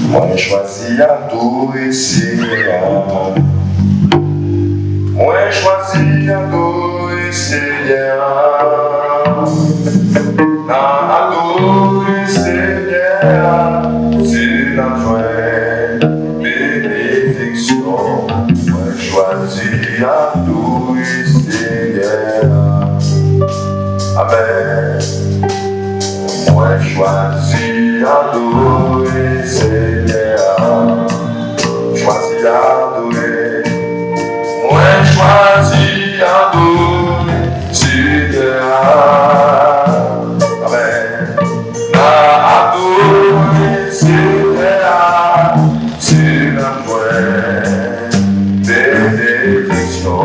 Moi choisi adorer Seigneur. Moi choisi adorer Seigneur. Adorer Seigneur, c'est la joie, bénédiction. Moi choisi adorer Seigneur. Amen. Moi choisi adorer Seigneur. Choisi adorer. Moi choisi adorer Seigneur. Amen. Adorer Seigneur, c'est la joie, bénédiction.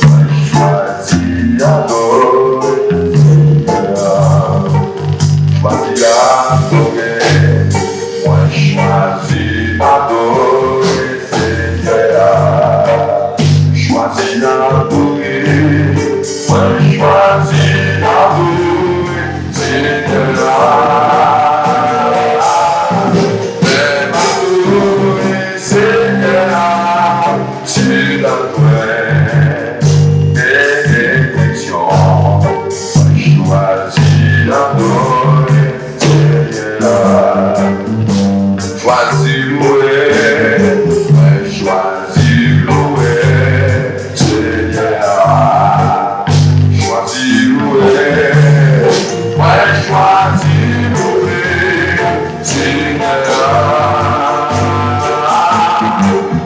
Moi choisi adorer Seigneur. Choisi adorer. Moi choisi adorer Seigneur. Choisi adorer. Moi choisi adorer Seigneur. Même adorer Seigneur, c'est la joie, bénédiction. Moi choisi adorer Seigneur. Choisi louer, moi choisi louer Seigneur. Choisi louer, moi choisi louer Seigneur.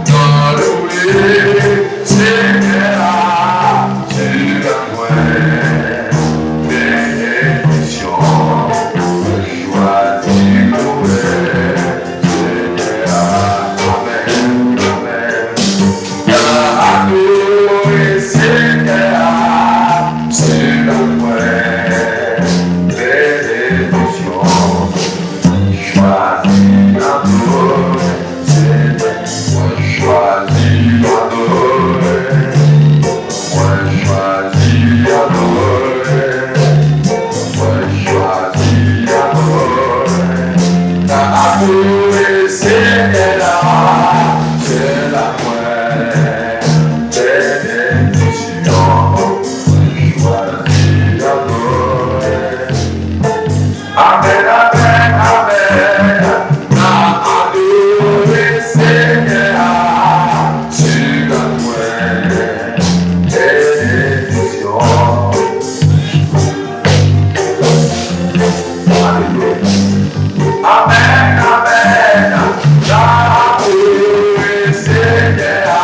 Dans louer Seigneur, c'est la joie, bénédiction. Moi choisi louer Seigneur. Amen, amen. Adorer Seigneur, c'est la joie, bénédiction. Choisi adorer Seigneur. Moi choisi adorer. Moi choisi adorer. Moi choisi adorer. Adorer Seigneur, c'est la joie, bénédiction. Choisi adorer. Amen, amen, amen. Adorer Seigneur, c'est la joie, bénédiction. Amen, amen. Adorer Seigneur,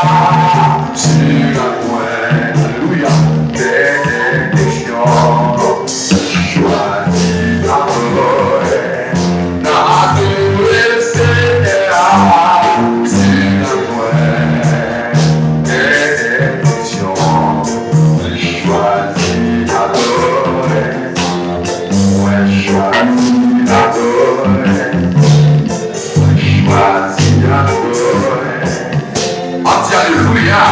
c'est la joie, alléluia, bénédiction. Choisi adorer. Adorer Seigneur, c'est la joie, bénédiction. Choisi adorer. Moi choisi adorer. Choisi adorer. On dit alléluia.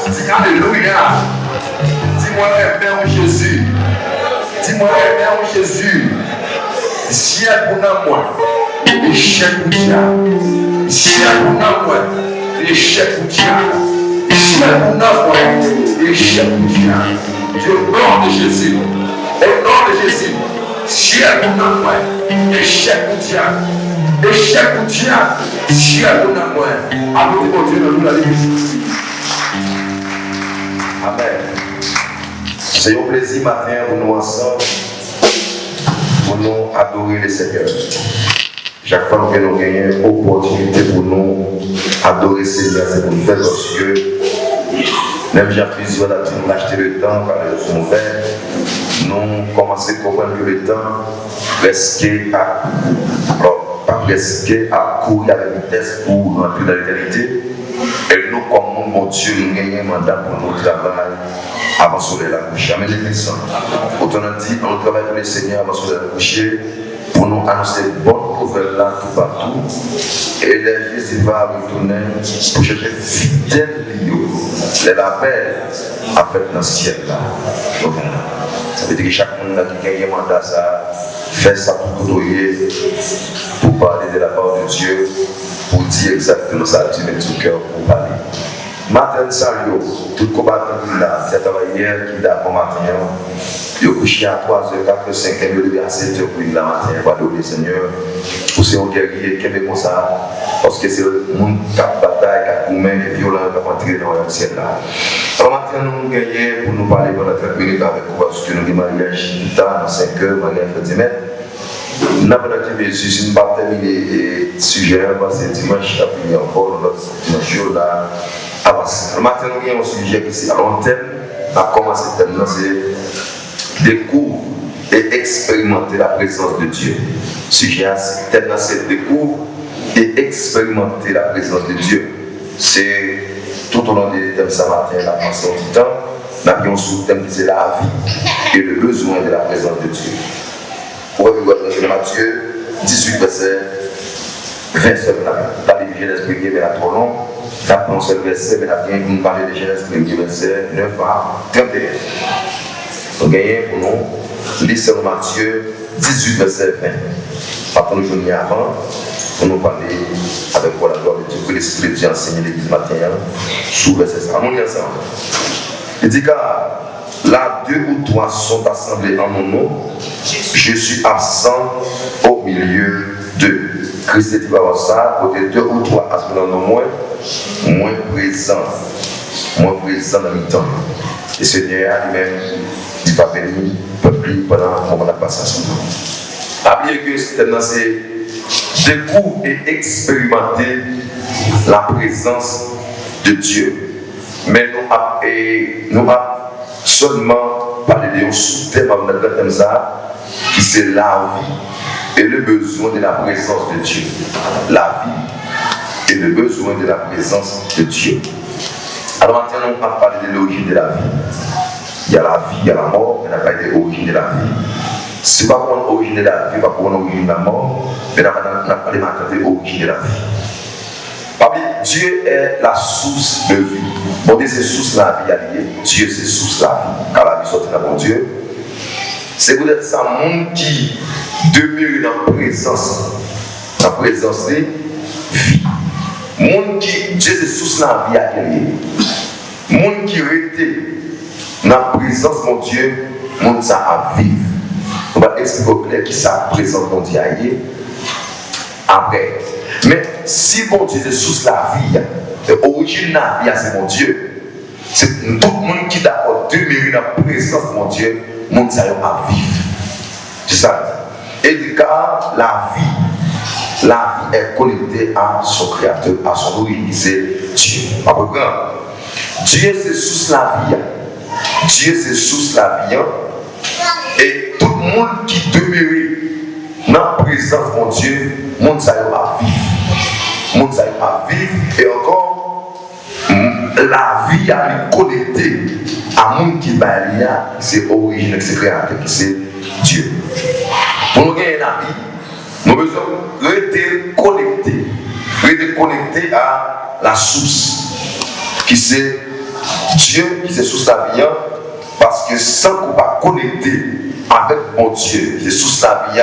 Dis alléluia. Dis-moi Père Jésus. Dis-moi Père Jésus. Ciel pour moi. Échec pour Dieu. Ciel pour moi. Échec pour Dieu. Ciel pour moi. Échec pour Dieu. Dieu, au nom de Jésus. Au nom de Jésus. Ciel pour moi. Échec pour Dieu. Échec pour Dieu. Ciel pour moi. Applaudissez pour Dieu dans toute la l'église. Amen. C'est un plaisir matin pour nous ensemble, pour nous adorer le Seigneur. Chaque fois que nous gagnons une opportunité pour nous adorer le Seigneur, c'est pour nous faire parce que même Jean-Pierre a dit nous acheter le temps par le fond vert. Nous commençons à comprendre que le temps presque à courir avec vitesse pour rentrer dans l'éternité. Et nous, comme mon Dieu, nous gagnons un mandat pour notre travail avant de soleil la coucher. Amen, les gens. Autant on dit, on travaille pour le Seigneur avant de soleil la coucher pour nous annoncer bonne nouvelle là tout partout. Et Jésus va retourner pour chercher fidèle lieu. Les labels à faire dans le ciel là. Ça veut dire que chaque monde qui gagne un mandat, ça, fait ça pour côtoyer, pour parler de la part de Dieu, pour dire exactement ça, tu mets tout cœur pour parler. Matin, salut, tout combattant qui là, c'est travailleur qui là pour matin, il a couché à 3h, 4h, 5h, il a levé à 7h pour la matin, pour adorer Seigneur, pour se guerrier, qui est comme ça, parce que c'est le monde qui a bataille, qui a commun, qui est violent, qui a entré dans le ciel là. Alors maintenant, nous gagnons pour nous parler pendant 30 minutes avec vous, parce que nous avons mariage dans 5h, mariage Fatimette. Nous avons Jésus, si nous ne pas terminer le sujet, parce que dimanche, après encore, notre dimanche là, avance. Le matin, nous avons un sujet qui est à long terme. On a commencé le thème, c'est découvrir et expérimenter la présence de Dieu. Le sujet, c'est découvrir et expérimenter la présence de Dieu. C'est tout au long des thèmes ce matin, la pensée du temps, nous avons un sous-thème qui c'est la vie et le besoin de la présence de Dieu. Pour revoir dans Matthieu 18, verset 27, la Genèse 1er, mais la trop long. Nous avons un seul verset, mais nous avons parlé de Genèse 1er, verset 9 à 31. Donc, pour nous, lisez Matthieu 18, verset 20. Après, nous venons avant, pour nous parler avec la gloire de Dieu, que l'Esprit de Dieu enseigne l'église matin, sous verset 5. On y ensemble. Il dit car là, 2 ou 3 sont assemblés en mon nom, je suis absent au milieu d'eux. Christ dit par ça, côté 2 ou 3 assemblés en mon nom, moins présent dans le temps. Et Seigneur lui-même, il va bénir le peuple pendant le moment de la passation. Oubliez que c'est découvrir et expérimenter la présence de Dieu. Mais nous avons seulement parlé de un sous-thème qui c'est la vie et le besoin de la présence de Dieu. La vie et le besoin de la présence de Dieu. Alors maintenant, on va parler de l'origine de la vie. Il y a la vie, il y a la mort, mais on n'a pas de l'origine de la vie. Ce n'est pas pour l'origine de la vie, pas pour l'origine de la mort, mais on a parlé de l'origine de la vie. Dieu est la source de vie. Bon Dieu, c'est source de la vie alliée. Dieu, c'est source de la vie. Car la vie sortit de mon Dieu. C'est peut-être ça, monde qui demeure dans la présence de vie. Monde qui, Dieu, c'est source de la vie alliée. Monde qui était dans la présence de mon Dieu, monde ça à vivre. On va expliquer au clair qui ça présente mon Dieu allié. Après. Mais si mon Dieu est source de la vie, l'origine de la vie, c'est mon Dieu. C'est tout le monde qui est d'accord demeurer dans la présence de mon Dieu, mon Dieu à vivre. C'est ça. Et car la vie est connectée à son créateur, à son origine, c'est Dieu. Dieu c'est source de la vie. Dieu c'est source de la vie. Et tout le monde qui demeure dans la présence de mon Dieu, mon Dieu à vivre. Mon Dieu à vivre. Et encore, la vie à lui connecter à mon qui c'est origine, c'est créateur, c'est Dieu. Pour nous gagner la vie, nous avons besoin de rester connecté à la source, qui c'est Dieu, qui c'est source de la vie, parce que sans qu'on pas connecter avec mon Dieu, qui est source de la vie,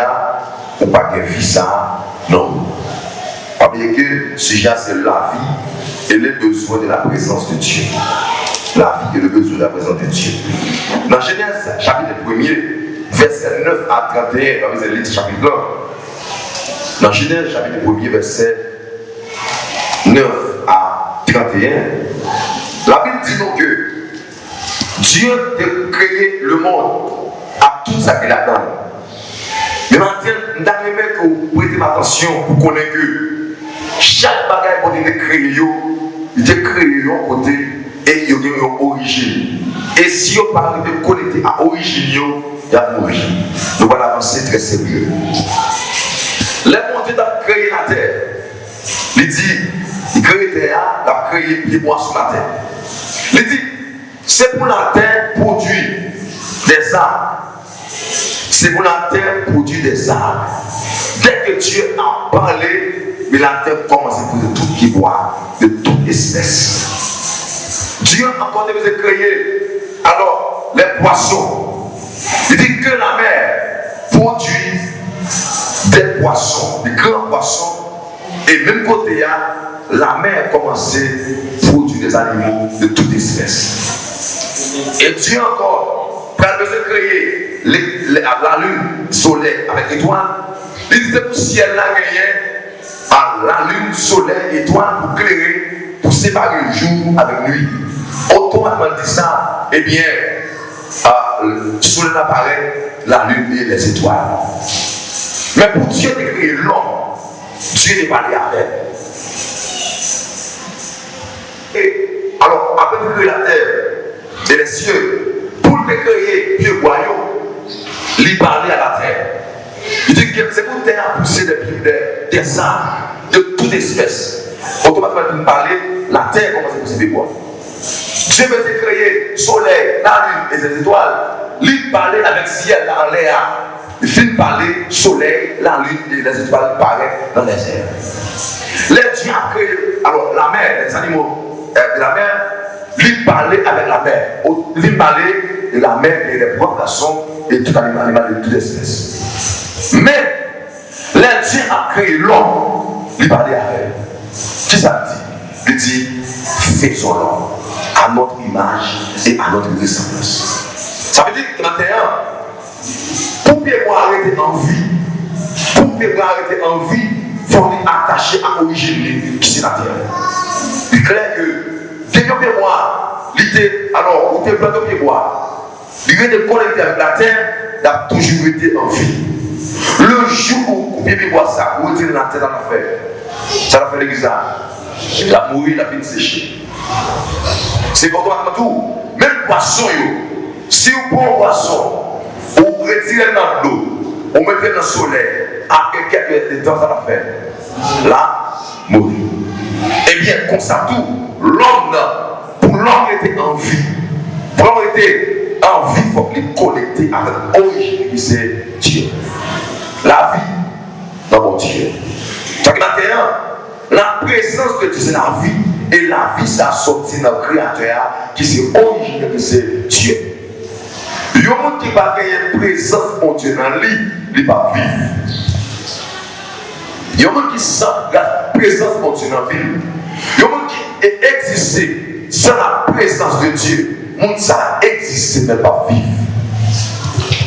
on ne peut pas vivre ça, non. Parce que ce sujet, c'est la vie et le besoin de la présence de Dieu. La vie et le besoin de la présence de Dieu. Dans Genèse, chapitre 1er, verset 9 à 31, dans le chapitre 1. Dans Genèse, chapitre 1er, verset 9 à 31, la Bible dit donc que Dieu a créé le monde à tout ça qu'il a donné. Mais maintenant, nous devons prêter attention pour connaître que chaque bagage qu'on a créé, il est créé d'un côté et il y a une origine. Et si on parle de connecter à l'origine, il y a une origine. Nous allons avancer très sérieux. Le monde a créé la terre. Il dit, il crée la terre, il a créé les bois sur la terre. Il dit, c'est pour la terre produire des arbres. C'est pour la terre produire des arbres. Dès que Dieu a parlé, mais la terre commence à produire tout qui boit, de toute espèce. Dieu a encore créé alors les poissons. Il dit que la mer produit des poissons, des grands poissons, et même côté, la mer a commencé à produire des animaux de toute espèce. Et Dieu encore, quand il veut créer la lune, le soleil avec l'étoile, il disait que le ciel là gagné la lune, le soleil, l'étoile pour éclairer, pour séparer le jour avec nuit. Automatiquement dit ça, eh bien, le soleil apparaît, la lune et les étoiles. Mais pour Dieu de créer l'homme, Dieu n'est pas allé avec. Et alors, après de créer la terre et les cieux, pour le créer le royaume, il parlait à la terre. Il dit que c'est pour terre à pousser des arbres de toute espèce. Automatiquement, il parlait, la terre commence à pousser des bois. Dieu veut créer le soleil, la lune et les étoiles. Il parlait avec le ciel dans l'air. Il finit par parler, soleil, la lune et les étoiles paraissent dans les airs. Les dieux ont créé, alors la mer, les animaux de la mer, lui parlait avec la mer. Lui parlait de la mer et des poissons et tout animal de toute espèce. Mais les dieux ont créé l'homme, lui parlait avec. Qu'est-ce que ça dit? Il dit, faisons l'homme à notre image et à notre ressemblance. Ça veut dire que maintenant, pour pouvoir arrêter en vie, il faut attacher à l'origine qui c'est la terre. Il est clair que, dès que moi, alors, où tu es plein de pieds bois, il est connecté avec la terre, il a toujours été en vie. Le jour où tu es bois ça, où tu es dans la terre dans l'affaire, ça l'a fait l'église. Il a mouru, il a fini de sécher. C'est pour toi tout. Même poisson, si vous prenez un poisson, vous retirez dans l'eau, vous mettez dans le soleil, après quelques temps, ça va faire. Là, mourir. Eh bien, comme ça, tout, l'homme, pour l'homme était en vie. Pour l'homme était en vie, il faut qu'il connecté avec l'origine qui c'est Dieu. La vie dans mon Dieu. Donc maintenant, la présence de Dieu, c'est la vie. Et la vie, ça sorti dans le Créateur qui c'est l'origine qui c'est Dieu. Il y a des gens qui va gagner une présence de Dieu dans lui, il ne va pas vivre. Il y a des gens qui sentent la présence de Dieu dans la vie. Il y a des gens qui existent sans la présence de Dieu. Les gens ça existe mais pas vivre.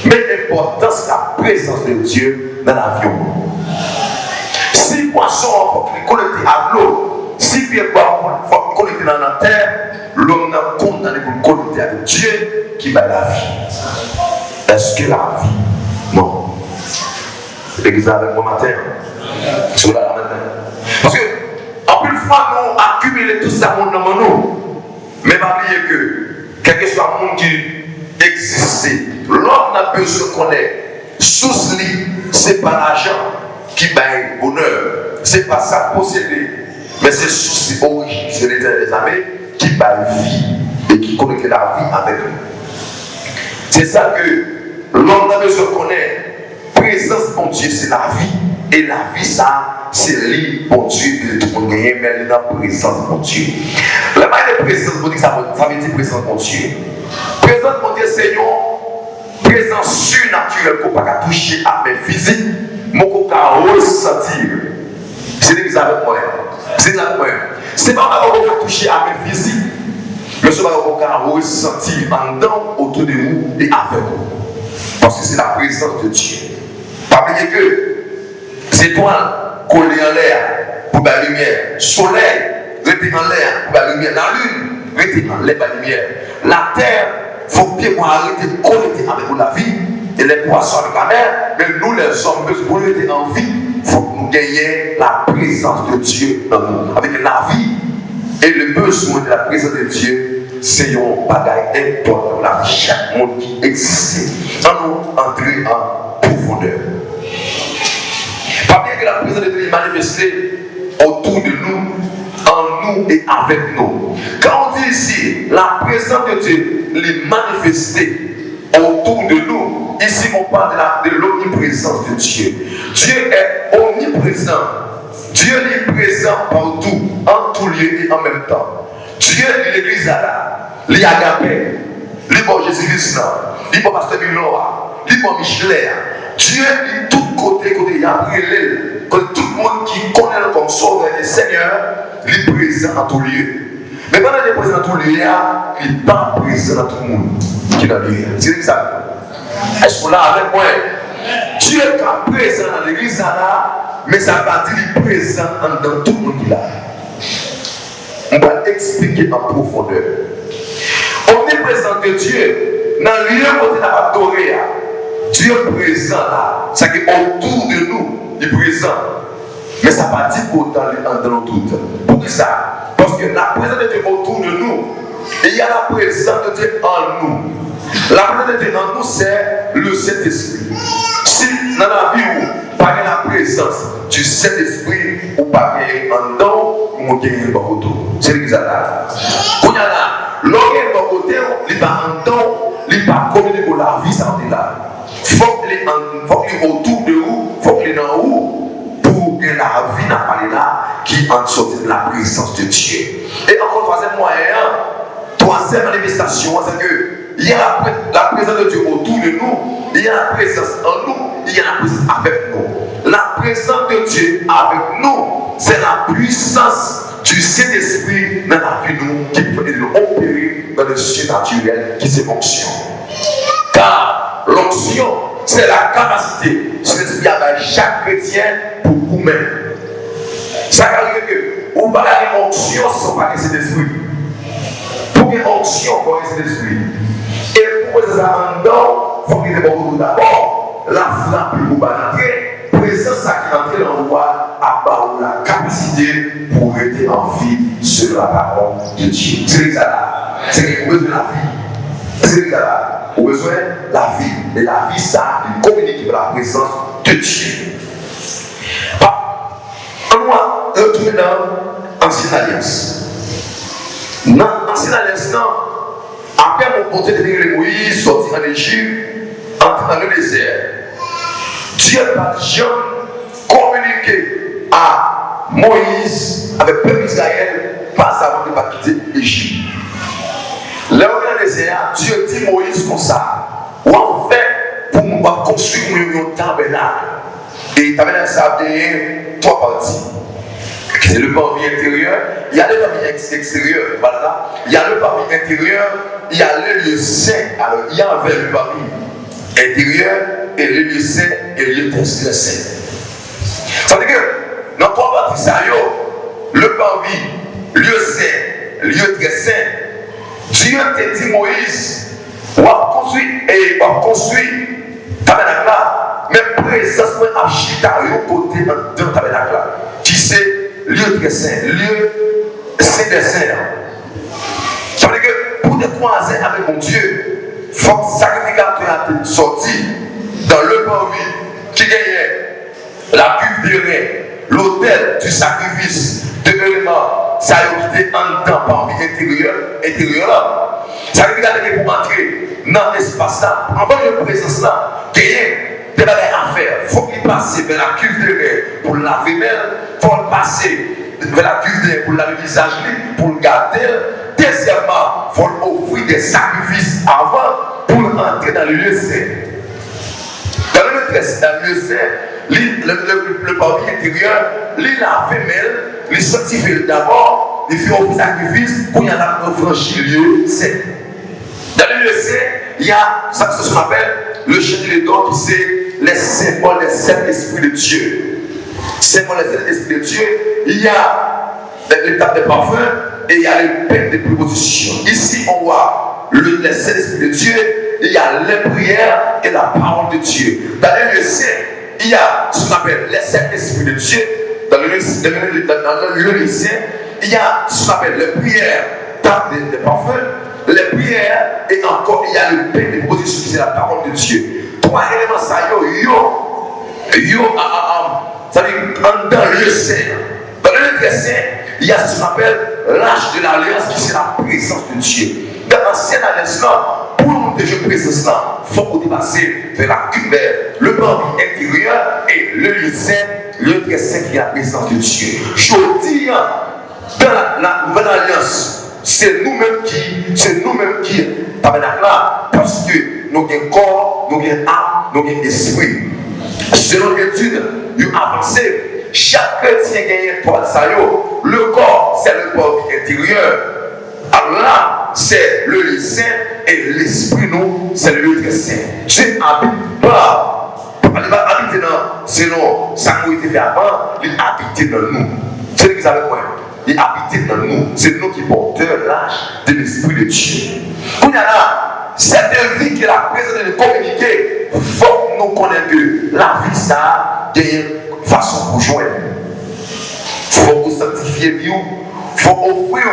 Mais l'important c'est la présence de Dieu dans la vie. Si les poissons sont connectés à l'eau, si les poissons sont connectés dans la terre, l'homme n'a condamné pour connecter avec Dieu qui va la vie. Est-ce que la vie? Non. L'église avec moi matin. Sur la matin. Parce que, en plus de fois, nous accumulons tout ça dans nous. Mais pas oublier que, quel que soit le monde qui existe, l'homme n'a besoin de connaître. Sous lui, ce n'est pas l'argent qui baille le bonheur. Ce n'est pas ça posséder. Mais c'est sous l'origine, c'est l'éternel des armées qui baille vie et qui connecte la vie avec lui. C'est ça que l'homme a besoin de connaître. Présence de Dieu, c'est la vie. Et la vie, ça, c'est l'île pour Dieu de tout le monde gagner, mais elle est dans la présence de Dieu. La maille de présence de Dieu, ça veut dire présence de Dieu. Présence de Dieu, c'est une présence surnaturelle qu'on ne peut pas toucher à mes physiques, mais qu'on peut ressentir. C'est l'église avec moi. C'est là moi. C'est pas qu'on peut toucher à mes physiques, mais c'est pas qu'on peut ressentir en dedans, autour de nous et avec nous. Parce que c'est la présence de Dieu. Pas oublier que les étoiles collées en l'air pour la lumière, le soleil rester en l'air pour la lumière, la lune rester en l'air pour la lumière, la terre, il faut bien arrêter de connecter avec la vie et les poissons avec la mer, mais nous les hommes, pour rester en vie, il faut que nous gagnions la présence de Dieu dans nous. Avec la vie et le besoin de la présence de Dieu, c'est un bagage important pour la vie chaque monde qui existe. Sans nous entrer en profondeur. Pas bien que la présence de Dieu est manifestée autour de nous, en nous et avec nous. Quand on dit ici, la présence de Dieu est manifestée autour de nous, ici on parle de l'omniprésence de Dieu. Dieu est omniprésent. Dieu est présent partout, en tout lieu et en même temps. Dieu est l'église là, l'Agapé, l'Ibo Jésus-Christ, l'Ibo Pasteur Milora, l'Ibo Michelet. Dieu dit tout côté, il y a brûlé. Que tout le monde qui connaît comme sauveur et Seigneur, il est présent en tout lieu. Mais pendant qu'il est présent dans tout lieu, il n'est pas présent dans tout le monde qui est dans le lieu. C'est ça. Est-ce qu'on l'a avec moi? Dieu est présent dans l'église là, mais ça va dire qu'il est présent dans tout le monde là. On va expliquer en profondeur. On est présent de Dieu dans le lieu où on a adoré. Dieu est présent là. C'est qu'autour de nous, il est présent. Mais ça va dire qu'autant dans tout. Pour ça, parce que la présence de Dieu autour de nous, il y a la présence de Dieu en nous. La présence de Dieu en nous, c'est le Saint-Esprit. Si dans la vie où pas la présence du Saint-Esprit ou pas en dedans, on gagne un bon côté. C'est l'église là. Quand il y a là, l'homme est bon côté, il n'est pas en dedans, il n'est pas communiqué pour la vie sans là. Il faut qu'il est autour de vous, il faut qu'il est dans vous pour que la vie n'a pas là qui en sorte de la présence de Dieu. Et encore troisième moyen, troisième manifestation, c'est que il y a la présence de Dieu autour de nous, il y a la présence en nous, il y a la présence avec nous. La présence de Dieu avec nous, c'est la puissance du Saint-Esprit dans la vie de nous qui peut nous opérer dans le surnaturel qui c'est l'onction. Car l'onction, c'est la capacité sur l'esprit à chaque chrétien pour vous-même. Ça veut dire que vous n'avez pas l'onction sans pas laisser l'esprit. Pour une onction, il faut laisser l'esprit. Et pour ça en dedans, il faut qu'il y ait beaucoup d'abord la flamme pour vous entrer. Présence qui entre dans vous à part la capacité pour rester en vie sur la parole de Dieu. C'est ça là. C'est que vous besoin de la vie. C'est ça là. Vous besoin de la vie. Et la vie, ça, il communique avec la présence de Dieu. On va retourner dans l'Ancienne Alliance. Dans l'Ancienne Alliance, après mon porté de Moïse, sorti en Égypte, entré dans le désert, Dieu n'a jamais communiqué à Moïse avec le peuple d'Israël, pas avant de ne pas quitter l'Égypte. Là où il y a le désert, Dieu dit à Moïse comme ça, on fait pour construire un tabernacle. Et le tabernacle, ça a trois parties. C'est le parvis intérieur, il y a le parvis extérieur, voilà. Il y a le parvis intérieur, il y a le lieu saint. Alors, il y a le parvis intérieur et le lieu saint et le lieu saint. Ça veut dire que dans trois parties, ça y est, le parvis, lieu saint, lieu très saint, Dieu t'a dit Moïse, on va construire tabernacle là, mais présence à chita au côté de tabernacle là, qui c'est lieu très saint, lieu saint des saints. Ça veut dire que pour te croiser avec mon Dieu, il faut que le sacrificateur soit sorti dans le parvis qui gagnait la cuve de rein, l'autel du sacrifice de l'élément, ça a été en dedans parvis intérieur là. Ça veut dire que pour entrer dans l'espace là, en bas de présence là, gagner des bagages à faire. Il faut qu'il passe vers la cuve de rein pour laver main. Il faut passer vers la cuve de rein pour laver le visage, pour le garder. Deuxièmement, il faut offrir des sacrifices avant pour entrer dans le lieu saint. Dans le lieu saint, le parvis intérieur, il lave main, il sanctifie d'abord, il fait offrir sacrifice pour y aller franchir le lieu saint. Dans le lieu saint, il y a ce qu'on appelle le chandelier d'or qui c'est les symboles des sept esprits de Dieu. Symbole des sept esprits de Dieu, il y a l'étape des parfums et il y a les peines de préposition. Ici, on voit les sept esprits de Dieu, il y a les prières et la parole de Dieu. Dans le lieu saint, il y a ce qu'on appelle les sept esprits de Dieu. Dans le lieu saint, il y a ce qu'on appelle les prières, des parfums, les prières et encore il y a le pain de position qui c'est la parole de Dieu. Trois éléments ça ça veut dire dans le saint. Dans le lieu saint, il y a ce qu'on appelle l'arche de l'alliance qui c'est la présence de Dieu. Dans l'ancienne alliance pour nous déjà présence là, il faut qu'on dépasse vers la cuvette, le parvis intérieur et le lieu saint, le très saint qui est la présence de Dieu. Je dis dans la nouvelle alliance. C'est nous-mêmes qui tabernacle là, parce que nous avons corps, nous avons âme, nous avons esprit. Selon l'étude, il a avancé. Chaque chrétien gagne trois ça. Le corps, c'est le corps intérieur. Alors là, c'est le lieu saint et l'esprit, nous, c'est le lieu très saint. Dieu habite pas. Il va habiter dans, sinon, ça nous été fait avant, il habite dans nous. C'est ce que vous avez compris. Il habite dans nous. C'est nous qui portons l'âge de l'esprit de Dieu. Quand il y a là, cette vie qui est la présence de communiquer, il faut que nous connaissions que la vie, ça, il y a une façon pour joindre. Il faut vous sanctifier, il faut offrir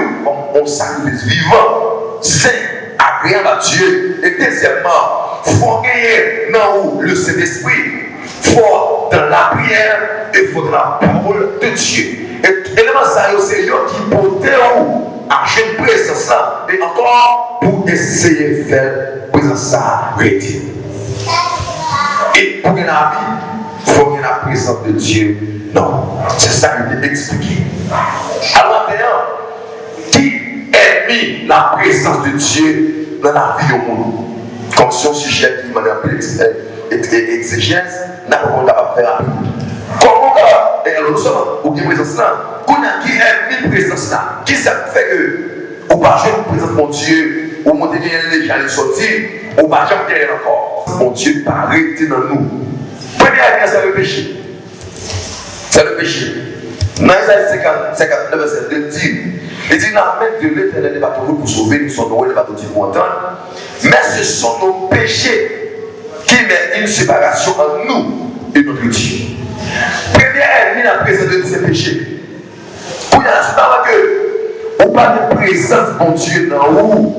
un sacrifice vivant, saint, agréable à Dieu. Et deuxièmement, il faut gagner dans le Saint-Esprit. Il faut dans la prière et il faut dans la parole de Dieu. Et l'élément ça, c'est eux qui portent à jeune présence là. Et encore pour essayer de faire présence ça réalité. Et pour gagner la vie, il faut gagner la présence de Dieu. Non, c'est ça qui est expliqué. Alors maintenant, qui a mis la présence de Dieu dans la vie au monde? Comme son sujet qui m'a appelé exégèse, n'a pas capable de faire. Comment nous sommes au qui présence là? Qu'on a qui a mis présence là? Qui ça fait que au pas jamais présence mon Dieu, au monter déjà les sortir, au pas jamais derrière encore. Mon Dieu pas arrêté dans nous. Première c'est le péché. C'est le péché. Dans Isaïe 59, verset 2 dit, il dit, la main de l'Éternel n'est pas toujours pour sauver, nous sommes heureux, n'est pas toujours pour entendre, mais ce sont nos péchés qui mettent une séparation entre nous et notre Dieu. Première ennemi, la présence de Dieu, c'est le péché. Pour y aller, que on parle de présence de mon Dieu dans vous,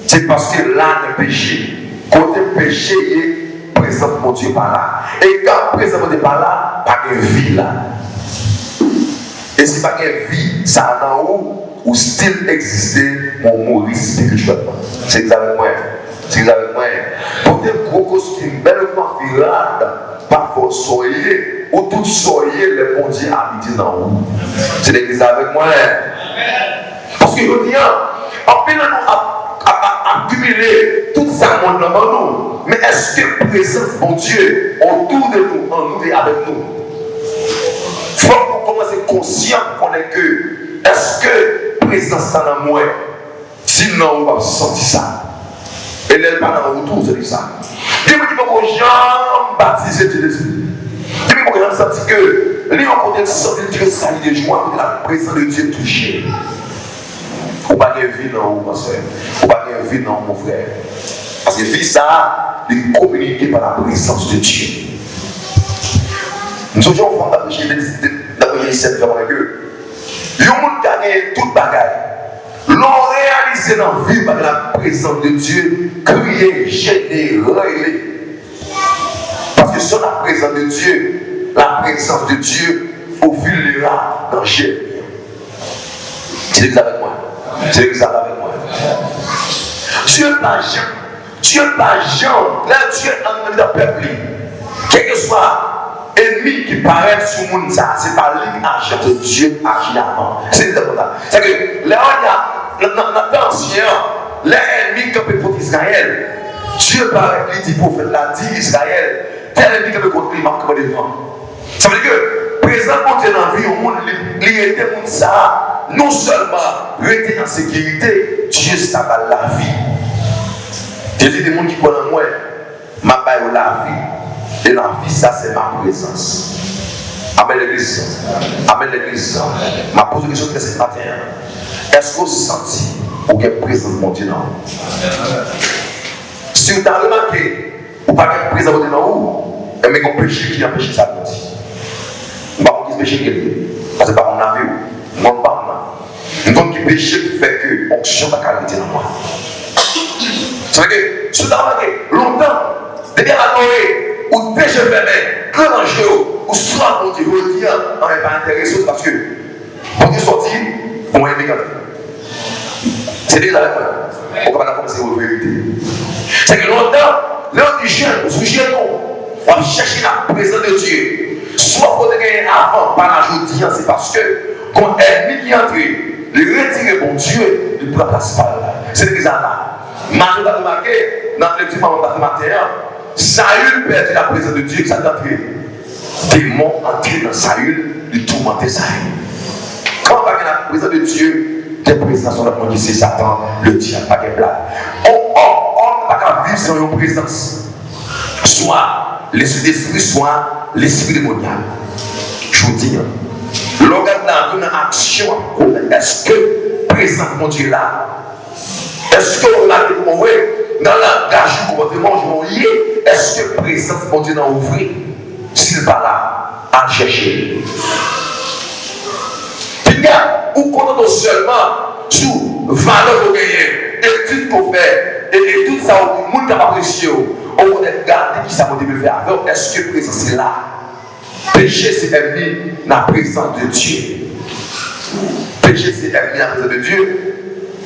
c'est parce que là, le péché, côté péché, est présent de mon Dieu par là. Et quand présent de par là, pas de vie là. Et si pas de vie, ça a dans où, ou style exister, mon mourir spirituellement. C'est exactement moi. C'est exactement moi. Pour des gros costumes, bellement virades, parfois soyez, ou tout soyez, les bons dieux habitent dans vous. C'est l'église avec moi. Parce que je dis, en peine nous accumuler tout ça dans nous. Mais est-ce que présence, mon Dieu, autour de nous, en nous et avec nous? Il faut qu'on commence à être conscient qu'on est que, est-ce que présence ça dans moi? Sinon, on va sentir ça. Et elle n'est pas dans le retour, c'est ça. Dis-moi qu'il faut que les gens baptisent de l'esprit. Dis-moi qu'il faut sentir que les gens ont sentir Dieu salut de joie, que la présence de Dieu touchée. On ne va pas vivre non, ma soeur. On ne va pas vivre non, mon frère. Parce que vie ça, est communiqué par la présence de Dieu. Nous sommes en train d'appeler cette femme avec eux. Les gens qui ont gagné toute bagaille. L'ont réalisé dans la vie par la présence de Dieu, crier, gêner, rêver. Parce que sur la présence de Dieu, au fil de là, dans Jérémie. C'est l'examen avec moi. C'est l'examen avec moi. Dieu n'a jamais. Dieu n'a jamais. Là, Dieu a dans le peuple. Quel que soit ennemi qui paraît sur le monde, c'est pas l'agent de Dieu agit avant. C'est important. C'est que là, il y a dans l'ancien, l'ennemi qui est contre Israël. Dieu paraît, il dit prophète, l'a dit Israël, tel ennemi qui est contre lui, marque devant. Ça veut dire que présentement dans la vie au monde, il était monde ça, non seulement rester en sécurité, Dieu ça va la vie. J'ai dit des gens qui connaissent moi, ma baille la vie. Et la vie, ça c'est ma présence. Amen l'église. Amen l'église. Ma pose une question très ce matin. Est-ce que vous sentez ou qu'il y a une présence de mon Dieu dans vous? Si vous avez remarqué, ou pas qu'il y a une présence de mon Dieu dans vous, mais il y a un péché qui empêche ça de dire. Je ne sais pas qui péché qui est. Parce que par mon avis, je ne sais pas. Je ne sais pas qui péché qui fait que l'onction de la qualité dans moi. C'est vrai que, si vous avez remarqué, longtemps, depuis à Noé, ou déjà fermé, grand enjeu, ou soit mon Dieu, vous dire, on n'est pas intéressé parce que, mon Dieu sorti, on est mécanique. C'est déjà avec moi. On va pas commencer à vérité. C'est que longtemps, l'heure du jeûne, sous jeûne, on va chercher la présence de Dieu. Soit pour gagner avant, par la journée, c'est parce que, quand ennemi qui entre, le retirer bon Dieu, il ne prend place pas là. C'est déjà là. Maintenant, vous avez remarqué, dans le petit moment de matin, Saül perdit la présence de Dieu, ça t'a entré. démon entré dans Saül, il tourmentait Saül. Quand on va la présence de Dieu, des présences sont là pour dire c'est Satan, le diable, pas de blague. On ne va pas vivre sans une présence. Soit l'esprit d'esprit, soit l'esprit démoniaque. Je vous dis, l'organe dans une action, est-ce que présence mon Dieu là? Est-ce que on a dans le langage du comportement, est-ce que présence mon Dieu dans ouvrir? S'il n'est pas là, à le chercher. Ou comptons seulement sur valeur qu'on gagne, études qu'on fait, et tout ça, le monde qui a apprécié, on va regarder qui ça va devenir faire. Alors, est-ce que présence est là? Péché, c'est ennemi dans la présence de Dieu. Péché, c'est ennemi dans la présence de Dieu.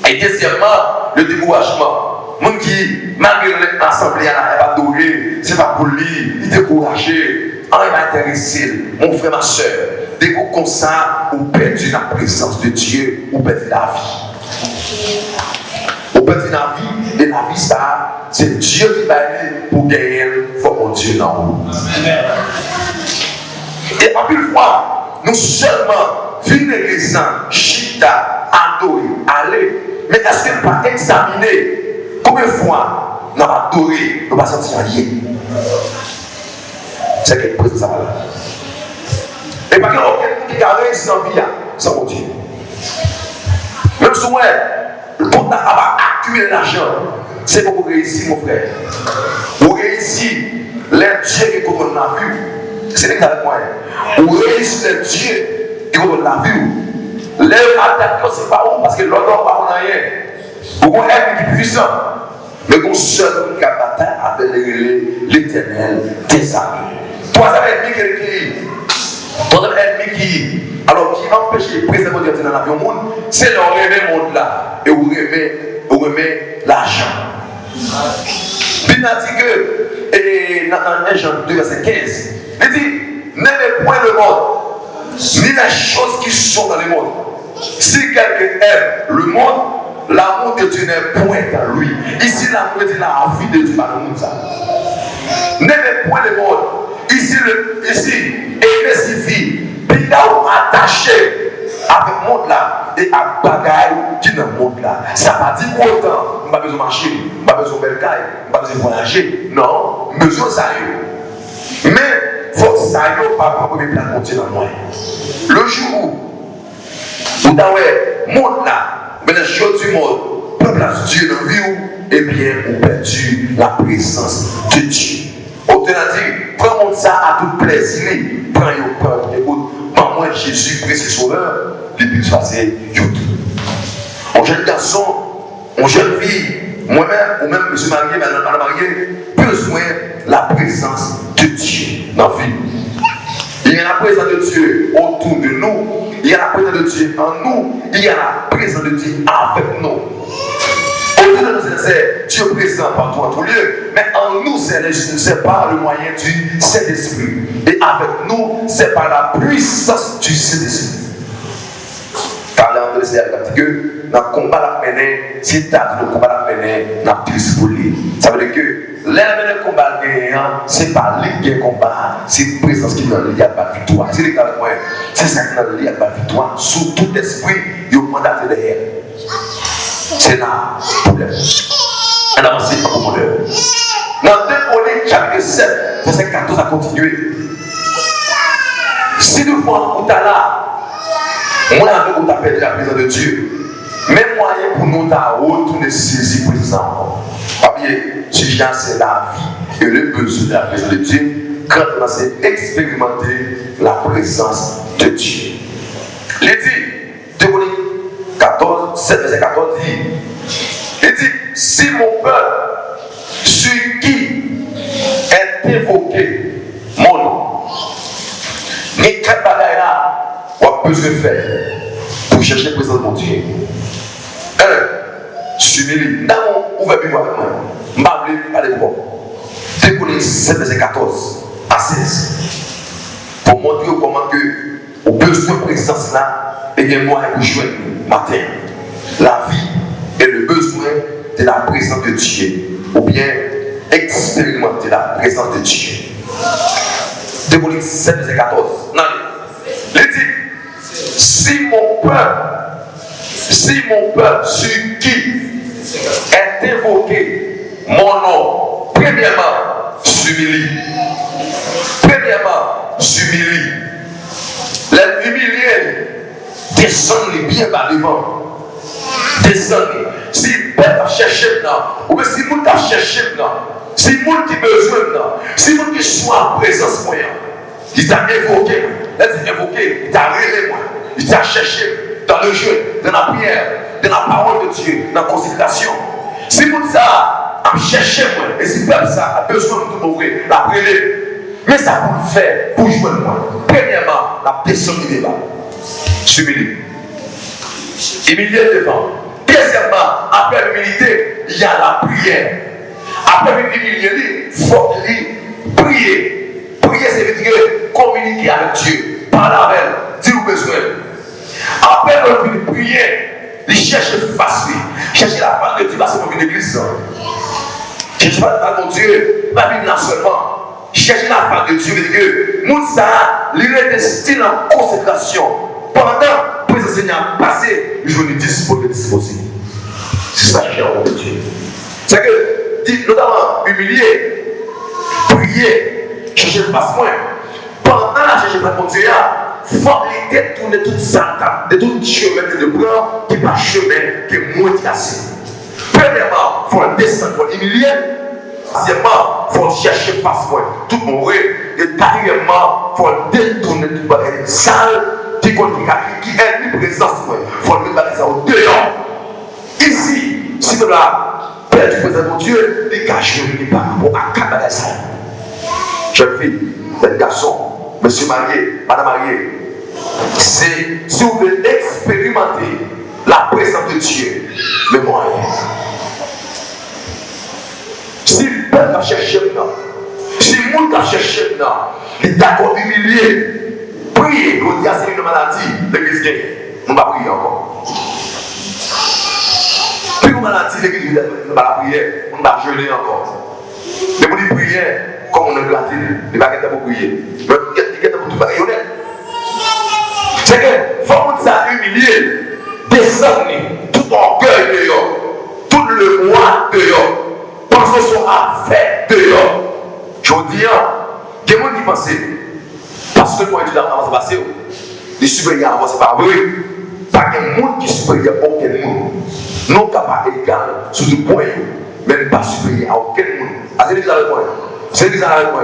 Et deuxièmement, le découragement. Monde qui, malgré l'assemblée, n'a pas adoré, c'est pas pour lui, il est découragé, il va intéresser, mon frère, ma soeur. Dès que comme ça, on perd la présence de Dieu, on perd la vie. On perd la vie, et la vie, ça, c'est Dieu qui va aller pour gagner, il faut mon Dieu dans nous. Et en plus fois, nous seulement venons les gens, chita, adorer, aller, mais est-ce que pas examiner combien de fois nous avons adoré, nous n'avons pas senti rien? C'est quelle présence ça va là? Et pas qu'il y a aucun qui a réussi dans la vie, sans mon Dieu. Même si le compte a accumulé l'argent, c'est pour vous réussir, mon frère. Vous réussissez les dieux qui vous donnent la vue. C'est les cas avec moi. Vous réussissez les dieux qui vous donnent la vue. Les attaquants, c'est pas où, parce que l'autre n'a pas rien. Vous avez un qui est puissant. Mais vous seul qui a bataille avec l'éternel des armées. Toi, ça va être bien quelqu'un. Ton ennemi qui, alors qui empêche les présents de Dieu dans l'avion monde, c'est le remet monde là et vous remet l'argent. Bible dit que, et dans 1 Jean 2, verset 15, il dit, n'aimez point le monde, ni les choses qui sont dans le monde. Si quelqu'un aime le monde, l'amour de Dieu n'est point dans lui. Ici, l'amour de la vie de Dieu, pas le monde ça. N'aimez point le monde. Ici, aimer signifie, puis attaché avec le monde là, et à bagaille qui est dans le monde là. Ça ne veut pas dire autant, je n'ai pas besoin de marcher, je n'ai pas besoin de belcaille, je n'ai pas besoin de voyager. Non, besoin de ça. Mais, il faut que ça ne pas prendre le plan de dans moi. Le jour où, vous avez le monde là, mais les choses du monde, peuple à Dieu dans la vie, eh bien, vous perdu la présence de Dieu. On te l'a dit, prends ça à tout plaisir, prends your peur, écoute, maman Jésus, précieux sauveur, les buts passés, YouTube. Mon jeune garçon, mon jeune fille, moi-même, ou même monsieur marié, madame mariée, besoin de la présence de Dieu dans la vie. Il y a la présence de Dieu autour de nous, il y a la présence de Dieu en nous, il y a la présence de Dieu avec nous. Au-delà de nous, c'est Dieu présent partout en tout lieu, mais en nous, c'est par le moyen du Saint-Esprit. Et avec nous, c'est par la puissance du Saint-Esprit. Car là, on sait que dans le combat à mener, si tu as le combat à mener, on a plus pour lui. Ça veut dire que le combat gagnant, c'est pas lui qui est combat, c'est une présence qui donne lié à la victoire. C'est les cas de moi, c'est ça qui donne lié à la victoire. Sous tout esprit, il y a un mandat derrière. C'est là le problème. On avance en profondeur. Dans 2 Chroniques, chapitre 7, verset 14 à continuer. Si nous voyons où tu as là, on a où tu as perdu la présence de Dieu. Même moyen pour nous retourner saisir présent. Papier, sujet, c'est la vie et le besoin de la présence de Dieu quand on a expérimenté la présence de Dieu. Il dit, 2 Chroniques 14, 7, verset 14 dit, il dit, si mon peuple, sur qui est évoqué mon nom, mais quel bagaille là, on a besoin de faire pour chercher la présence de mon Dieu. Suivez-le. Dans mon ouvert moi, je vais aller voir. 2 Chroniques 7, verset 14 à 16. Pour montrer comment que, au besoin de présence là, et bien moi, je joue matin. La vie et le besoin de la présence de Dieu, ou bien expérimenter la présence de Dieu. 2 Chroniques 7, verset 14. Non, il dit, si mon peuple sur qui est invoqué mon nom, premièrement, s'humilie. Les humiliés descendent bien bas devant. Descendez. Si le peuple a cherché là, ou bien si le monde a cherché là, si le monde qui a besoin là, si le monde qui soit en présence moyen, il t'a invoqué, il t'a révélé moi, il t'a cherché dans le jeu, dans la prière, dans la parole de Dieu, dans la consécration. Si le monde ça a cherché moi, et si le peuple ça a besoin de tout ouvrir, la prière, mais ça pour le faire, pour jouer moi. Premièrement, la descente du débat. S'humilier. Humilier devant. Deuxièmement, après l'humilité, il y a la prière. Après l'humilité, il faut prier. Prier, c'est veut dire communiquer avec Dieu. Parler avec elle. Dire au besoin. Après le prier, il cherche face lui. Chercher la face de Dieu parce qu'on vient de l'église. Chercher la face de Dieu, pas venir là seulement. Chercher la face de Dieu, veut dire que Moussa, il est destiné en consécration. Pendant que le Seigneur a passé, je vous disposer. C'est ça, cher de Dieu. C'est que, notamment, humilier, prier, chercher le face moins. Pendant la chercher le face de Dieu, il faut détourner toute Satan, de tout chemin de blanc qui pas chemin, qui est moins cassé. Premièrement, il faut descendre, il faut humilier. Deuxièmement, il faut chercher le face moins. Tout mourir. Et quatrièmement, il faut détourner toute bagage sale. Qui est une présence, il faut le mettre ça au dehors. Ici, si tu as perdu présence de Dieu, dégage le pas pour accabler ça. Jeune fille, jeune garçon, monsieur marié, madame mariée, c'est si vous voulez expérimenter la présence de Dieu, le moyen. Si le peuple a cherché maintenant, si le monde a cherché maintenant, il est d'accord humilié. Priez, quand il y a une maladie, l'église gagne. On va prier encore. Puis une maladie, l'église va prier, on va jeûner encore. Mais pour prier, comme on est gâté, il va être pour prier. Mais il va être pour tout baïonner. C'est que, il faut que ça humilier, descendre, tout orgueil dehors, tout le moi dehors, penser sur affaire dehors. Je veux dire, il y a des gens qui pensent. Parce que pour étudier avant de passer, les supérieurs avant, c'est pas vrai. Pas de monde qui est supérieur à aucun monde. Non capable égal sous le point, même pas supérieur à aucun monde. C'est déjà le point. C'est déjà le point.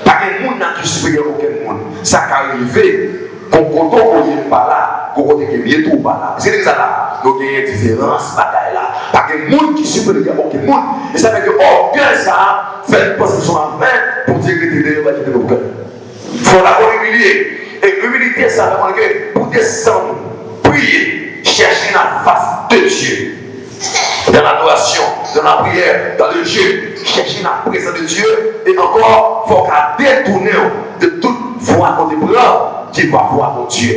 Pas de monde qui est supérieur à aucun monde. Ça qui arrive, qu'on ne pas là, qu'on ne bien tout pas là. C'est déjà là. Donc il y a une différence, bataille là. Pas de monde qui est supérieur à aucun monde. Et ça veut dire aucun ça fait parce qu'ils sont en main pour dire que tu es de aucun. Il faut la humilier. Et l'humilité, ça veut dire que pour descendre, prier, chercher la face de Dieu. Dans l'adoration, dans la prière, dans le jeu, chercher la présence de Dieu. Et encore, il faut qu'à détourner de toute voie qu'on débranche qui va voir mon Dieu.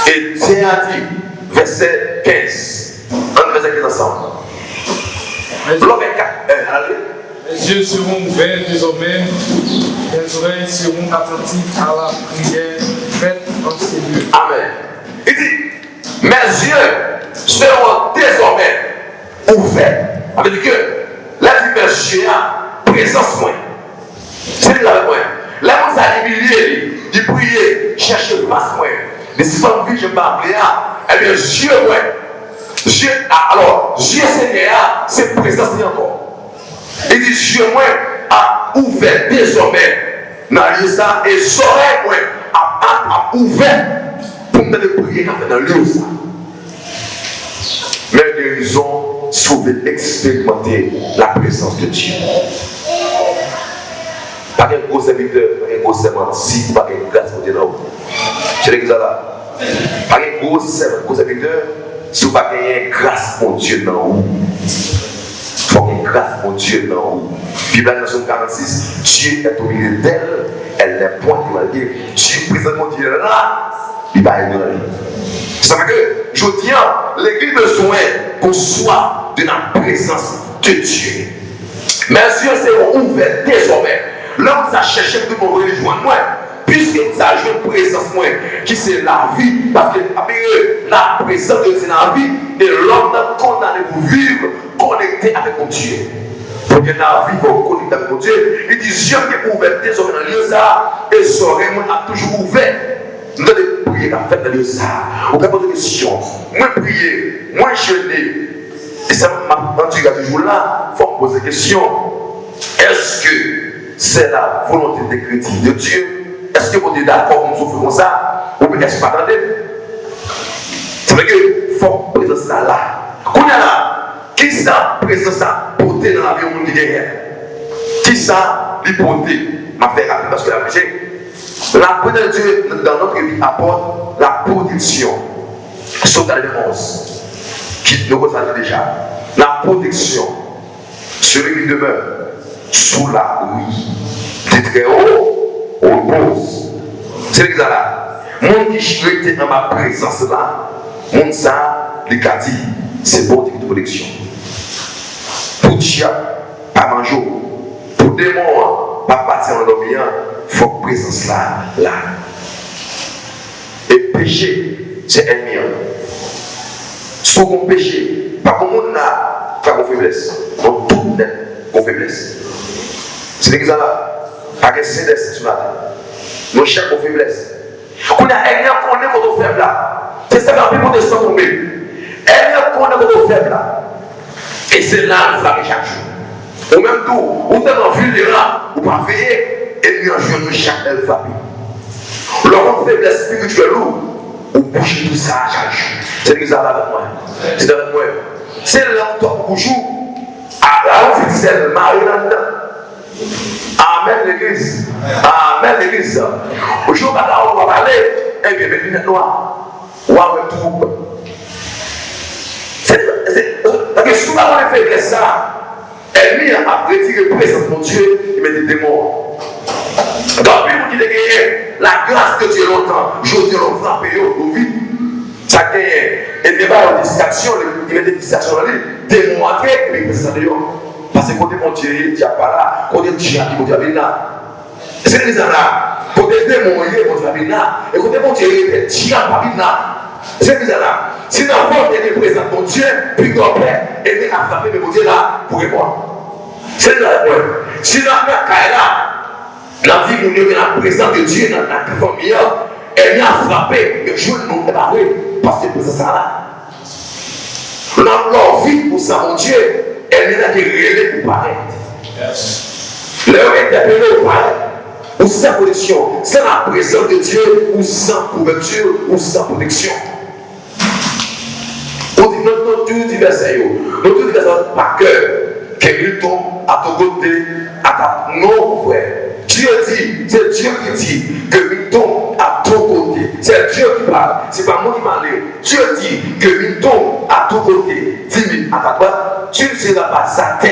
Et Dieu a dit, verset 15. Un verset 15 ensemble. Les yeux seront ouverts désormais, les oreilles seront attentives à la prière faite en ces lieux. Amen. Il dit, mes yeux seront désormais ouverts. Ça veut dire que la dimension a présence moins. C'est déjà avec moi. Là, on s'est humilié, il priait, cherchait face moins. Mais si son vie, je ne vais pas appeler, eh bien, Dieu, ouais. Alors, Dieu Seigneur, c'est présence encore. Il dit, Dieu moi a ouvert désormais dans ça et j'aurais moi a ouvert pour me prier dans le lieu ça. Mais guérison, si vous voulez expérimenter la présence de Dieu. Pas un gros serviteur, pas un gros servant, si pas une grâce pour Dieu là. C'est l'église là. Pas un gros serviteur, si vous pas une grâce pour Dieu là. Il faut une grâce pour Dieu dans vous. Bible dans Somme 46, Dieu est au milieu d'elle, elle n'est point évaluée. Dieu présente mon Dieu là, il va être dans la vie. Ça veut dire que, je dis, l'église besoin qu'on soit de la présence de Dieu. Mes yeux seront ouverts désormais. L'homme, ça cherchait de mon religion, moi. Puisque ça a une présence, moi, qui c'est la vie, parce que la présence de Dieu, c'est la vie, et l'homme est condamné pour vivre connecté avec mon Dieu. Pour que la vie va connecter avec mon Dieu. Il dit, Dieu qui est ouvert, des oreilles dans le lieu ça, et son oreille a toujours ouvert. Nous devons prier la fête dans le lieu ça. Vous pouvez poser des questions. Moi, prier, moi, jeûner. Et ça m'a rendu toujours là, il faut poser des questions. Est-ce que c'est la volonté décrétive de Dieu? Est-ce que vous êtes d'accord pour nous souffrir comme ça? Ou bien est-ce que vous attendez? Ça veut dire qu'il faut présence là. Qu'on est là, qui ça présence là porter dans la vie au monde de guerre? Qui ça lui porter? M'a fait rappeler parce que la présence de Dieu dans notre vie apporte la protection. Sauf dans les 11, qui nous concerne déjà. La protection. Celui qui demeure sous la nuit, de très haut. On pose. C'est l'exemple là. Mon qui était dans ma présence là, mon ça, les quartiers, c'est bon de protection. Pour Dia, pas manger. Pour démon, pas partir en l'homme, il faut présence là. Et péché, c'est ennemi. Si on péché, pas comme on a, pas qu'on faiblesse. On tout net qu'on faiblesse. C'est l'exemple là. Pas que c'est des sur la terre. Nos chefs ont faiblesse. On a un qu'on est contre faible là. C'est ça que la Bible de sang tomber. Un qu'on est contre faible là. Et c'est là qu'il faut frapper chaque jour. Au même temps, vous êtes en vulnérable, vous ne pouvez pas veiller et nous en jouons chaque fois frapper. Lorsqu'on fait faiblesse spirituelle, vous bougez tout ça chaque jour. C'est l'exemple avec moi. C'est avec moi. C'est là où toi, toujours, à la officielle, Marie là-dedans. Amen l'église. Amen l'église. Aujourd'hui, on va parler. Et bien, lunettes noires. On va tout. Parce que souvent, on fait ça. Ennemi a retiré présence de mon Dieu. Il met des démons. Dans le Bible, il dit la grâce de Dieu longtemps. Je dis, on va frapper au vide. Ça gagne. Et il va avoir des distractions. Il met des distractions dans lui. Démontrer, mais il met ça dehors. Parce que côté mon Dieu, il n'y a pas là. Côté Dieu, il n'y a pas là. C'est les là. Côté démon, il n'y a pas là. Et côté mon Dieu, il n'y a pas là. C'est les là. Si l'enfant est présent mon Dieu, puis ton père est à frapper mon Dieu là, pour moi. C'est les là. Si l'enfant est là, la vie où nous avons la présence de Dieu dans la famille, elle vient frapper, mais je ne sais pas vrai, parce que c'est ça là. Leur vie pour ça, mon Dieu. Elle est là qui relève pour paraître. L'heure est appelée au paraître. Ou sans protection. C'est la présence de Dieu, ou sans couverture, ou sans protection. On dit notre Dieu dit verset. Notre Dieu dit verset par cœur. Qu'il tombe à ton côté, à ta non, frère. Dieu dit, c'est Dieu qui dit que tombe à ton côté. C'est Dieu qui parle. C'est pas moi qui parle. Dieu dit que tombe à ton côté. 10 000 à ta droite. Tu ne seras pas Satan.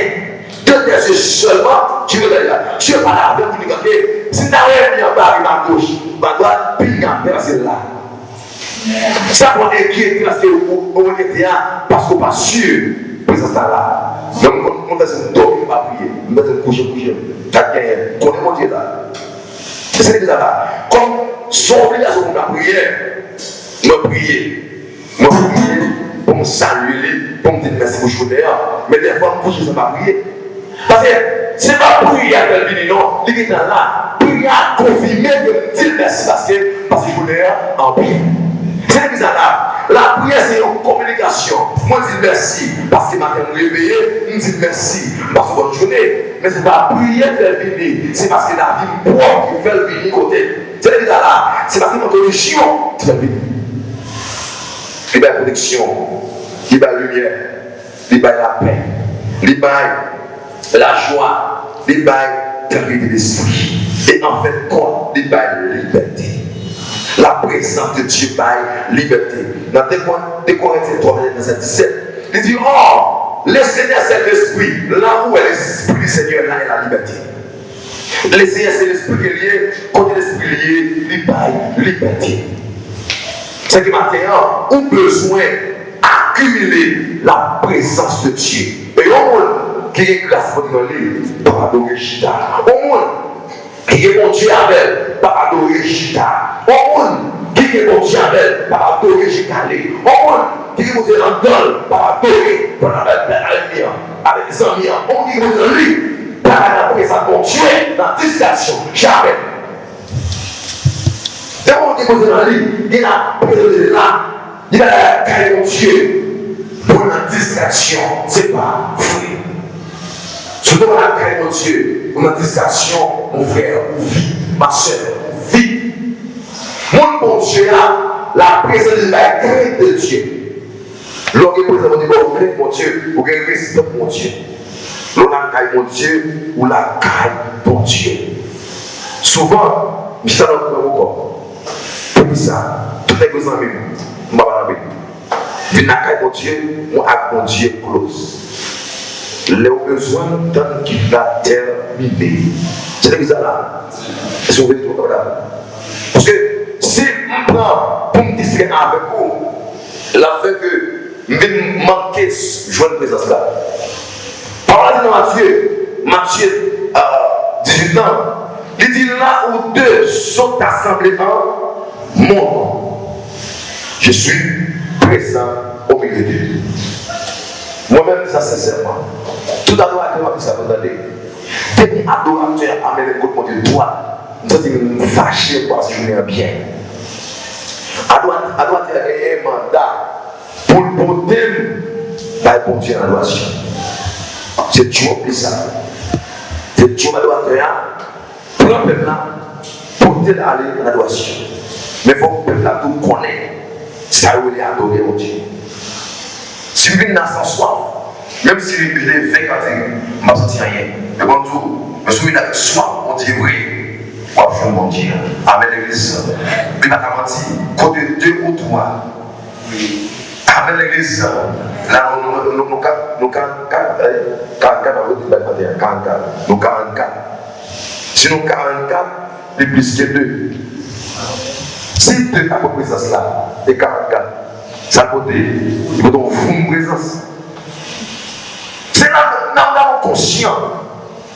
De tes yeux seulement, tu ne verras pas. Tu ne vas pas la pour nous regarder. Si tu as un baril à gauche, ma droite, puis c'est là. Ça va inquiéter parce qu'on était là, parce qu'on n'est pas sûr que ça sera là. Donc, on va se donner, on va prier. On va se coucher. Tu as gagné. On est monté là. C'est déjà là. Comme son obligation pour la prière, me prier. Pour me saluer, pour me dire merci pour jouer d'ailleurs. Mais des fois, je ne sais pas prier. Parce que ce n'est pas prier à quel vini, non. Il est là. Prier à confirmer de me dire merci parce que je joue d'ailleurs en prière. C'est bizarre là. La prière, c'est une communication. Moi, je dis merci parce que matin, je me réveille. Je dis merci parce que bonne journée. Mais ce n'est pas prier faire venir. C'est parce que la vie propre qui fait venir côté. C'est bizarre là. C'est parce que notre religion qui fait venir. Il y a la protection, il y a la lumière, il y a la paix, il y a la joie, il y a la clarté d'esprit. Et en fait, quoi? Il y a la liberté. La présence de Dieu, il y a la liberté. Dans 2 Corinthiens 3, verset 17, il dit, oh, le Seigneur c'est l'esprit. Là où est l'esprit du Seigneur, là est la liberté. Le Seigneur c'est l'esprit qui est lié, côté l'esprit lié, il y a la liberté. C'est que maintenant, on a besoin d'accumuler la présence de Dieu. Et au monde qui est grâce pour nous, par adorer Chita. Au monde qui est mon Dieu avec, pas adorer Chita. Au monde, qui est mon Dieu avec, pas adorer Chicalé. Au monde, qui est mon Dieu en donne, pas adorer, pas adorer avec les amis. On dit mon Dieu, pas adorer ça, mon Dieu, dans la distraction, jamais. On dit mon Dieu, il a pris là, il a créé mon Dieu. Pour la distraction, c'est pas vrai. Surtout dans la créé mon Dieu, pour la distraction, mon frère, ma soeur, vie. Mon bon Dieu a la présence de la crainte de Dieu. Lorsque vous avez dit, mon Dieu, vous avez respect mon Dieu. Lorsque la caille mon Dieu, ou la caille mon Dieu. Souvent, je suis dans le corps. Pour ça, tout est besoin de moi. Je n'ai qu'à mon Dieu, moi à mon Dieu close. Les besoins d'un qui va terminer. C'est là. Est-ce que vous voulez tout là? Parce que si on prend pour me distraire avec vous, la fait que je vais manquer joie de présence là. Par dans Matthieu 18 ans, il dit là où deux sont assemblés en mon nom, je suis présent au milieu d'eux. Moi-même, ça sincèrement. Tout adorateur qui ça vous donne. Dès qu'un adorateur amène le côté de toi, je me fâché parce que je n'ai bien. Adorateur a un mandat pour le porter par bon Dieu en adoration. C'est Dieu qui ça. C'est Dieu adorateur pour le peuple là, porter aller en adoration. Mais il faut que le peuple là tout connaît. Ça veut adorer mon Dieu. Si vous venez dans sans soif, même si vous venez 20 ans, je ne sens rien. Mais bon Dieu, je suis avec soif, on dit oui. Moi, je suis mon Dieu. Amen l'église. Mais pas menti, côté 2 ou 3. Amen l'église. Là, nous 44. Sinon 44, les plus que 2. Si 2 à peu présence là, et 44, ça côté, il faut donc une présence. C'est là que nous sommes conscients.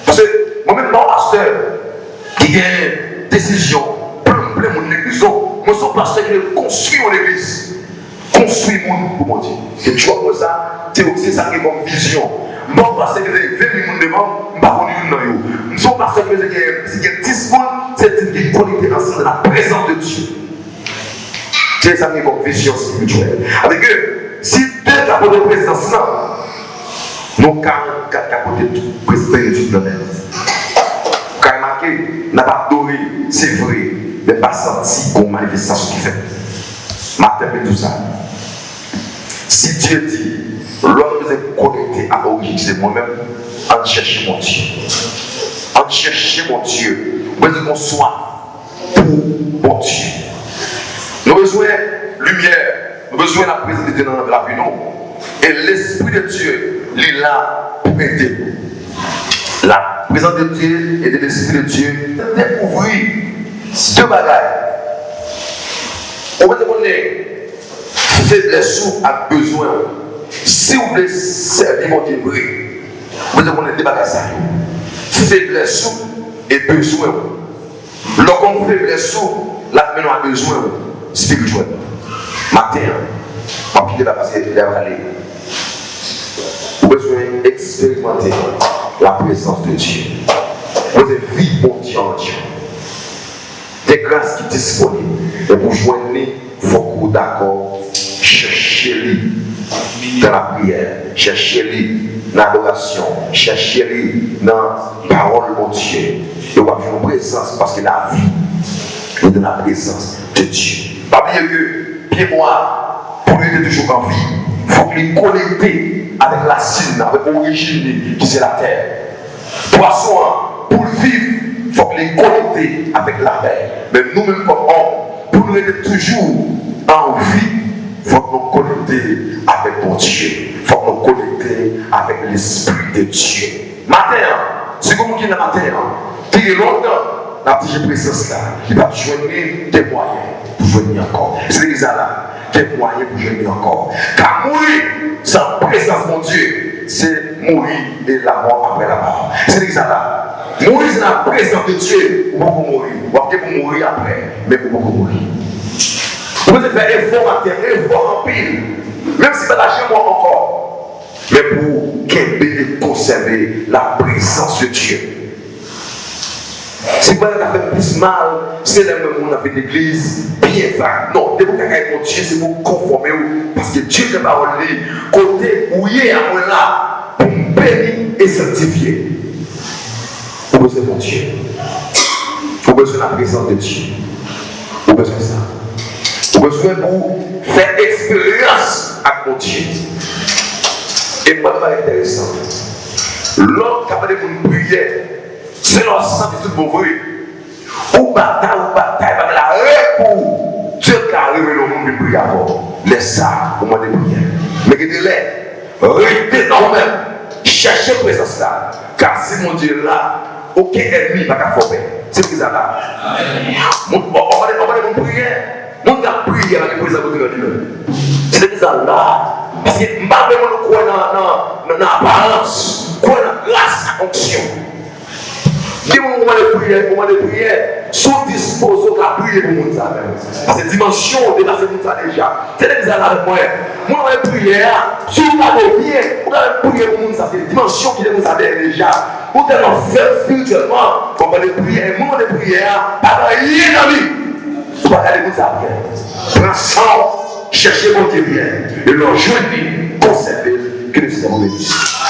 Parce que moi-même, dans pasteur, qui a une décision, plein de l'église, moi, je suis pasteur qui construit mon église. Construit mon pour mon Dieu. Et tu vois, ça, c'est ça qui est comme vision. Moi, pasteur qui a 20 000 devant, je ne sais pas comment nous sommes pasteur qui a 10 mois, c'est une qualité ensemble de la présence de Dieu. C'est ça qui est comme vision spirituelle. Avec eux, si deux capots de présence là, nous 44 capots de président du planète. Quand il marqué, n'a pas adoré, c'est vrai, mais pas senti comme manifestation qui fait. Martin fait tout ça. Si Dieu dit, l'homme vous est connecté à l'origine, c'est moi-même, en chercher mon Dieu. En chercher mon Dieu. Vous voulez qu'on soit pour mon Dieu. Nous avons besoin de lumière, nous avons besoin de la présence de Dieu dans la vie. Et l'Esprit de Dieu, il est là pour aider. La présence de Dieu et de l'Esprit de Dieu, découvrir 2 bagages. On va demander faiblesse à besoin. Si vous voulez servir mon Dieu vrai, vous demandez 2 bagages. Faiblesse et besoin. Lorsqu'on faiblesse, la main a besoin. Spirituel. Matin, on ne peut pas passer de aller. Vous avez besoin d'expérimenter la présence de Dieu. Vous avez vivre mon Dieu en Dieu. Des grâces qui sont disponibles. Et pour joindre, il faut que vous d'accord, cherchez-les dans la prière, cherchez-les dans l'adoration, cherchez-les dans la parole de mon Dieu. Et vous avez une présence parce que la vie est dans la présence de Dieu. Pas oublier que pied moi, pour lui être toujours en vie, il faut qu'il est connecté avec la racine, avec l'origine qui c'est la terre. Poisson, pour vivre, il faut qu'il est connecté avec la mer. Mais nous-mêmes comme hommes, pour nous être toujours en vie, il faut que nous connecter avec mon Dieu. Il faut que nous connecter avec l'Esprit de Dieu. Matin, c'est comme qui est le matin, qui est longtemps, la petite présence là, il va joindre des moyens. Pour venir encore. C'est déjà là, quel moyen pour venir encore. Car mourir sans présence, mon Dieu, c'est mourir et la mort après la mort. C'est ça là. Mourir, c'est la présence de Dieu. Ou pas pour mourir. Ou pas pour mourir après, mais pour mourir. Vous pouvez faire effort en terre, effort en pile. Même si vous lâchez moi encore. Mais pour qu'elle conserver la présence de Dieu. Si vous avez fait plus mal, c'est le même monde avec l'église, bien fait. Non, dès que vous avez mon Dieu, c'est pour conformer. Parce que Dieu n'est pas côté où il est à moi là, pour me bénir et sanctifier. Vous avez besoin de mon Dieu. Vous avez besoin de la présence de Dieu. Vous avez besoin de ça. Vous avez besoin de faire expérience avec mon Dieu. Et moi, c'est intéressant. L'homme qui a parlé pour une prière, c'est l'ensemble de tout mauvais. Ou bataille, parce la pour Dieu qui a révélé au monde de prier avant. Laisse ça au moment de prière. Mais que de l'air, restez normal. Cherchez présence là. Car si mon Dieu est là, aucun ennemi ne va pas former. C'est ce là. On va prier. On va prier avec la présence de Dieu. C'est ça là. Parce que je ne crois pas dans l'apparence, crois dans la grâce, la fonction. Dis-moi au moment de prière, sous disposé à prier pour nous. Parce que dimension, dépasse tout ça déjà. C'est déjà là avec moi. Moi, je vais prier, si vous avez bien, vous allez prier pour nous. C'est une dimension qui nous avez déjà. Vous allez faire spirituellement, on va prier, moment de prière, pas rien dans la vie. Vous allez vous apprendre. Prends sang, cherchez mon Dieu bien. Et leur jeudi, conservez que le Seigneur vous bénisse.